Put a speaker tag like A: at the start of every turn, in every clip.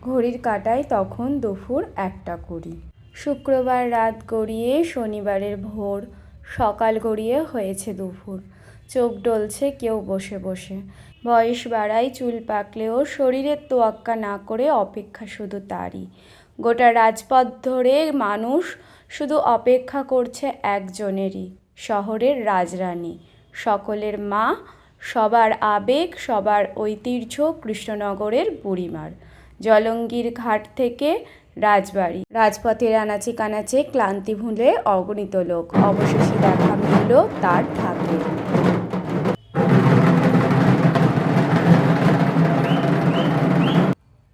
A: ঘড়ির কাঁটায় তখন দুপুর 1:20। শুক্রবার রাত গড়িয়ে শনিবারের ভোর, সকাল গড়িয়ে হয়েছে দুপুর। চোখ ডলছে কেউ বসে বসে। বয়স বাড়ায়, চুল পাকলেও শরীরের তোয়াক্কা না করে অপেক্ষা শুধু তারই। গোটা রাজপথ ধরে মানুষ শুধু অপেক্ষা করছে একজনেরই, শহরের রাজরানী, সকলের মা, সবার আবেগ, সবার ঐতিহ্য, কৃষ্ণনগরের বুড়িমার। জলঙ্গির ঘাট থেকে রাজবাড়ি, রাজপথের আনাচে কানাচে ক্লান্তি ভুলে অগণিত লোক, অবশেষে দেখা মিলল তার ঢাকে।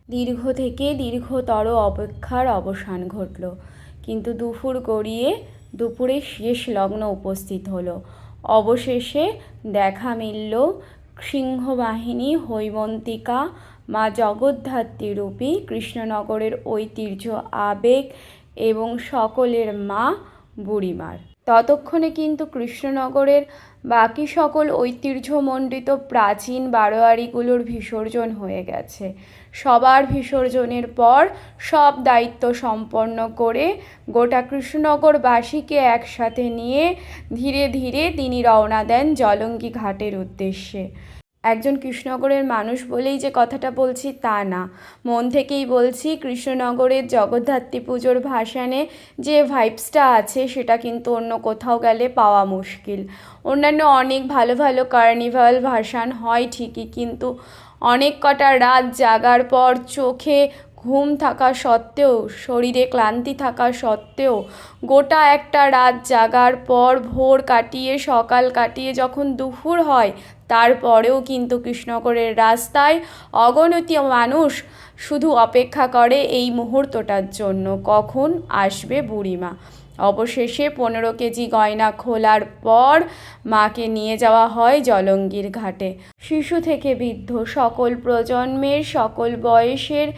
A: দীর্ঘ থেকে দীর্ঘতর অপেক্ষার অবসান ঘটল, কিন্তু দুপুর গড়িয়ে দুপুরে শেষ লগ্ন উপস্থিত হলো। অবশেষে দেখা মিলল সিংহবাহিনী হৈমন্তিকা মা জগদ্ধাত্রী রূপী, কৃষ্ণনগরের ঐতিহ্য, আবেগ এবং সকলের মা বুড়িমার। ততক্ষণে কিন্তু কৃষ্ণনগরের বাকি সকল ঐতিহ্যমণ্ডিত প্রাচীন বারোয়ারিগুলোর বিসর্জন হয়ে গেছে। সবার বিসর্জনের পর সব দায়িত্ব সম্পন্ন করে গোটা কৃষ্ণনগরবাসীকে একসাথে নিয়ে ধীরে ধীরে তিনি রওনা দেন জলঙ্গি ঘাটের উদ্দেশ্যে। একজন কৃষ্ণনগরের মানুষ বলেই যে কথাটা বলছি তা না, মন থেকেই বলছি। কৃষ্ণনগরের জগদ্ধাত্রী পুজোর ভাসানে যে ভাইবসটা আছে সেটা কিন্তু অন্য কোথাও গেলে পাওয়া মুশকিল। অন্যান্য অনেক ভালো ভালো কার্নিভাল ভাসান হয় ঠিকই, কিন্তু অনেক কটা রাত জাগার পর, চোখে ঘুম থাকা সত্ত্বেও, শরীরে ক্লান্তি থাকা সত্ত্বেও, গোটা একটা রাত জাগার পর ভোর কাটিয়ে সকাল কাটিয়ে যখন দুপুর হয়, তারপরেও কিন্তু কৃষ্ণনগরের রাস্তায় অগণিত মানুষ শুধু অপেক্ষা করে এই মুহূর্তটার জন্য, কখন আসবে বুড়িমা। অবশেষে 15 কেজি গয়না খোলার পর মাকে নিয়ে যাওয়া হয় জলঙ্গির ঘাটে। শিশু থেকে বৃদ্ধ, সকল প্রজন্মের, সকল বয়সের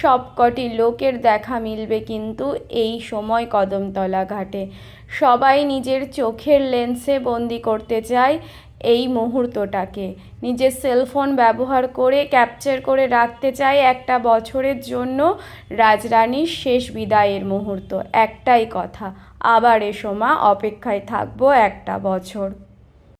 A: সবকটি লোকের দেখা মিলবে কিন্তু এই সময় কদমতলা ঘাটে। সবাই নিজের চোখের লেন্সে বন্দি করতে চায় এই মুহূর্তটাকে, নিজের সেলফোন ব্যবহার করে ক্যাপচার করে রাখতে চায় একটা বছরের জন্য রাজরানীর শেষ বিদায়ের মুহূর্ত। একটাই কথা, আবার এসো মা, অপেক্ষায় থাকবো একটা বছর।